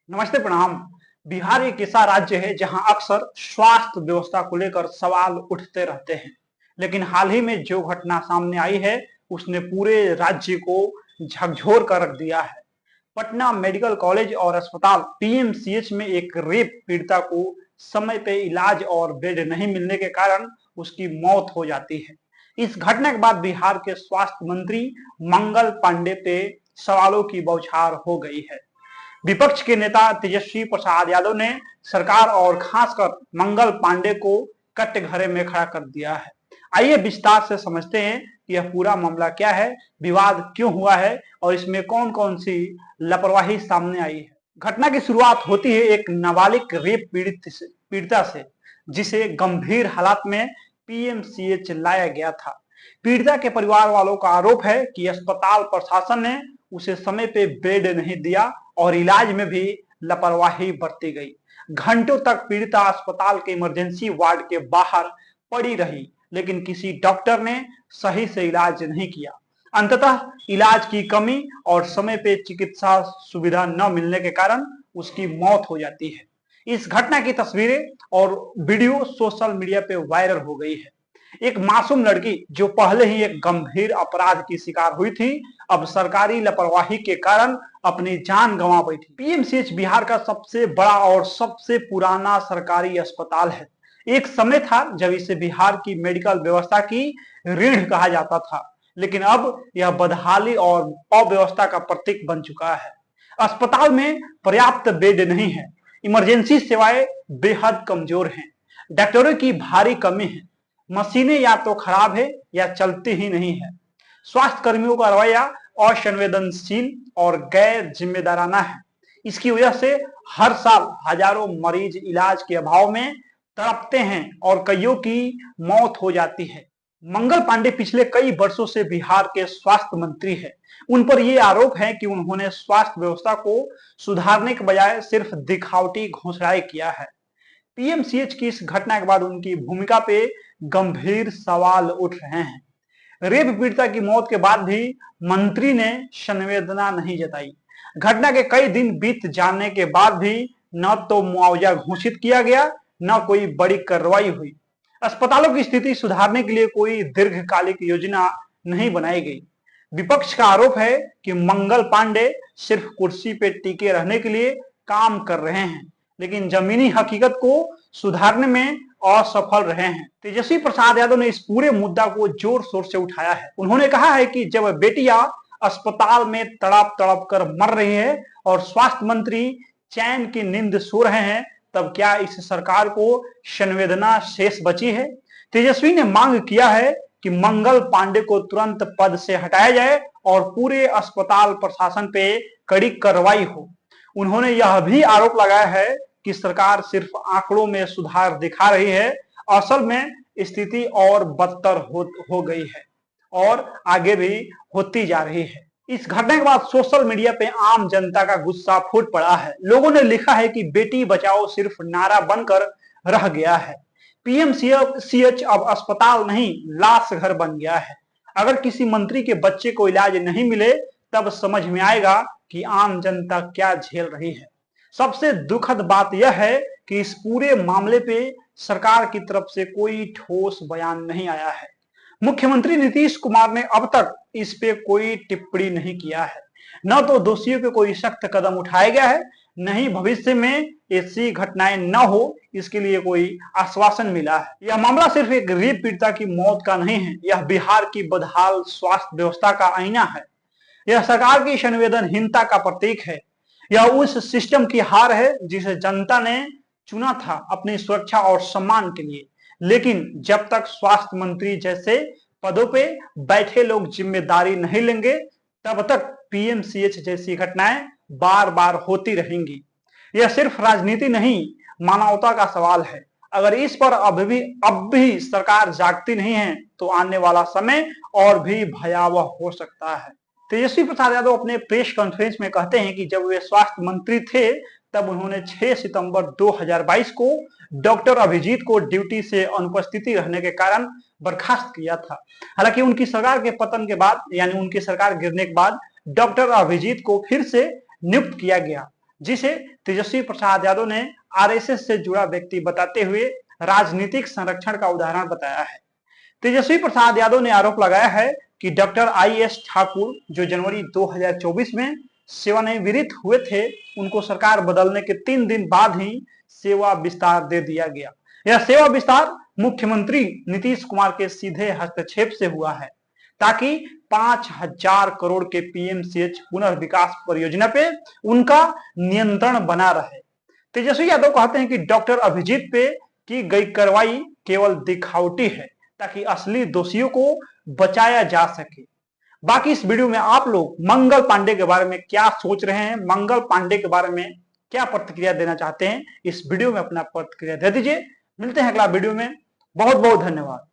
नमस्ते, प्रणाम। बिहार एक ऐसा राज्य है जहां अक्सर स्वास्थ्य व्यवस्था को लेकर सवाल उठते रहते हैं, लेकिन हाल ही में जो घटना सामने आई है उसने पूरे राज्य को झकझोर कर रख दिया है। पटना मेडिकल कॉलेज और अस्पताल पीएमसीएच में एक रेप पीड़िता को समय पे इलाज और बेड नहीं मिलने के कारण उसकी मौत हो जाती है। इस घटना के बाद बिहार के स्वास्थ्य मंत्री मंगल पांडे पे सवालों की बौछार हो गई है। विपक्ष के नेता तेजस्वी प्रसाद यादव ने सरकार और खासकर मंगल पांडे को कटघरे में खड़ा कर दिया है। आइए विस्तार से समझते हैं कि यह पूरा मामला क्या है, विवाद क्यों हुआ है और इसमें कौन कौन सी लापरवाही सामने आई है। घटना की शुरुआत होती है एक नाबालिग रेप पीड़िता से, जिसे गंभीर हालात में पीएमसीएच लाया गया था। पीड़िता के परिवार वालों का आरोप है कि अस्पताल प्रशासन ने उसे समय पे बेड नहीं दिया और इलाज में भी लापरवाही बरती गई। घंटों तक पीड़िता अस्पताल के इमरजेंसी वार्ड के बाहर पड़ी रही, लेकिन किसी डॉक्टर ने सही से इलाज नहीं किया। अंततः इलाज की कमी और समय पे चिकित्सा सुविधा न मिलने के कारण उसकी मौत हो जाती है। इस घटना की तस्वीरें और वीडियो सोशल मीडिया पे वायरल हो गई है। एक मासूम लड़की जो पहले ही एक गंभीर अपराध की शिकार हुई थी, अब सरकारी लापरवाही के कारण अपनी जान गंवा बैठी। पीएमसीएच बिहार का सबसे बड़ा और सबसे पुराना सरकारी अस्पताल है। एक समय था जब इसे बिहार की मेडिकल व्यवस्था की रीढ़ कहा जाता था, लेकिन अब यह बदहाली और अव्यवस्था का प्रतीक बन चुका है। अस्पताल में पर्याप्त बेड नहीं है, इमरजेंसी सेवाएं बेहद कमजोर हैं, डॉक्टरों की भारी कमी है, मशीनें या तो खराब है या चलती ही नहीं है। स्वास्थ्य कर्मियों का रवैया असंवेदनशील और गैर जिम्मेदाराना है। इसकी वजह से हर साल हजारों मरीज इलाज के अभाव में तड़पते हैं और कईयों की मौत हो जाती है। मंगल पांडे पिछले कई वर्षों से बिहार के स्वास्थ्य मंत्री हैं। उन पर यह आरोप है कि उन्होंने स्वास्थ्य व्यवस्था को सुधारने के बजाय सिर्फ दिखावटी घोषणाएं किया है। पीएमसीएच की इस घटना के बाद उनकी भूमिका पे गंभीर सवाल उठ रहे हैं। रेप पीड़िता की मौत के बाद भी मंत्री ने संवेदना नहीं जताई। घटना के कई दिन बीत जाने के बाद भी न तो मुआवजा घोषित किया गया, न कोई बड़ी कार्रवाई हुई। अस्पतालों की स्थिति सुधारने के लिए कोई दीर्घकालिक योजना नहीं बनाई गई। विपक्ष का आरोप है कि मंगल पांडे सिर्फ कुर्सी पे टिके रहने के लिए काम कर रहे हैं, लेकिन जमीनी हकीकत को सुधारने में असफल रहे हैं। तेजस्वी प्रसाद यादव ने इस पूरे मुद्दा को जोर शोर से उठाया है। उन्होंने कहा है कि जब बेटियां अस्पताल में तड़प तड़प कर मर रही है और स्वास्थ्य मंत्री चैन की नींद सो रहे हैं, तब क्या इस सरकार को संवेदना शेष बची है? तेजस्वी ने मांग किया है कि मंगल पांडे को तुरंत पद से हटाया जाए और पूरे अस्पताल प्रशासन पे कड़ी कार्रवाई हो। उन्होंने यह भी आरोप लगाया है कि सरकार सिर्फ आंकड़ों में सुधार दिखा रही है, असल में स्थिति और बदतर हो गई है और आगे भी होती जा रही है। इस घटना के बाद सोशल मीडिया पे आम जनता का गुस्सा फूट पड़ा है। लोगों ने लिखा है कि बेटी बचाओ सिर्फ नारा बनकर रह गया है। पीएमसीएच अब अस्पताल नहीं, लाश घर बन गया है। अगर किसी मंत्री के बच्चे को इलाज नहीं मिले, तब समझ में आएगा कि आम जनता क्या झेल रही है। सबसे दुखद बात यह है कि इस पूरे मामले पे सरकार की तरफ से कोई ठोस बयान नहीं आया है। मुख्यमंत्री नीतीश कुमार ने अब तक इस पे कोई टिप्पणी नहीं किया है। न तो दोषियों पे कोई सख्त कदम उठाया गया है, न ही भविष्य में ऐसी घटनाएं न हो इसके लिए कोई आश्वासन मिला है। यह मामला सिर्फ एक रेप पीड़िता की मौत का नहीं है, यह बिहार की बदहाल स्वास्थ्य व्यवस्था का आईना है। यह सरकार की संवेदनहीनता का प्रतीक है। यह उस सिस्टम की हार है जिसे जनता ने चुना था अपनी सुरक्षा और सम्मान के लिए, लेकिन जब तक स्वास्थ्य मंत्री जैसे पदों पे बैठे लोग जिम्मेदारी नहीं लेंगे, तब तक पीएमसीएच जैसी घटनाएं बार बार होती रहेंगी। यह सिर्फ राजनीति नहीं, मानवता का सवाल है। अगर इस पर अब भी सरकार जागती नहीं है, तो आने वाला समय और भी भयावह हो सकता है। तेजस्वी प्रसाद यादव अपने प्रेस कॉन्फ्रेंस में कहते हैं कि जब वे स्वास्थ्य मंत्री थे, तब उन्होंने 6 सितंबर 2022 को डॉक्टर अभिजीत को ड्यूटी से अनुपस्थिति रहने के कारण बर्खास्त किया था। हालांकि उनकी सरकार के पतन के बाद, यानी उनकी सरकार गिरने के बाद, डॉक्टर अभिजीत को फिर से नियुक्त किया गया। जिसे तेजस्वी प्रसाद यादव ने आरएसएस से जुड़ा व्यक्ति बताते हुए राजनीतिक संरक्षण का उदाहरण बताया है। तेजस्वी प्रसाद यादव ने आरोप लगाया है कि डॉक्टर आई.एस. ठाकुर, जो जनवरी 2024 में सेवानिवृत्त हुए थे, उनको सरकार बदलने के 3 दिन बाद ही सेवा विस्तार दे दिया गया। यह सेवा विस्तार मुख्यमंत्री नीतीश कुमार के सीधे हस्तक्षेप से हुआ है, ताकि 5,000 करोड़ के पीएमसीएच पुनर्विकास परियोजना पे उनका नियंत्रण बना रहे। तेजस्वी यादव कहते हैं कि डॉक्टर अभिजीत पे की गई कार्रवाई केवल दिखावटी है, ताकि असली दोषियों को बचाया जा सके। बाकी इस वीडियो में आप लोग मंगल पांडे के बारे में क्या सोच रहे हैं, मंगल पांडे के बारे में क्या प्रतिक्रिया देना चाहते हैं, इस वीडियो में अपना प्रतिक्रिया दे दीजिए। मिलते हैं अगला वीडियो में। बहुत बहुत धन्यवाद।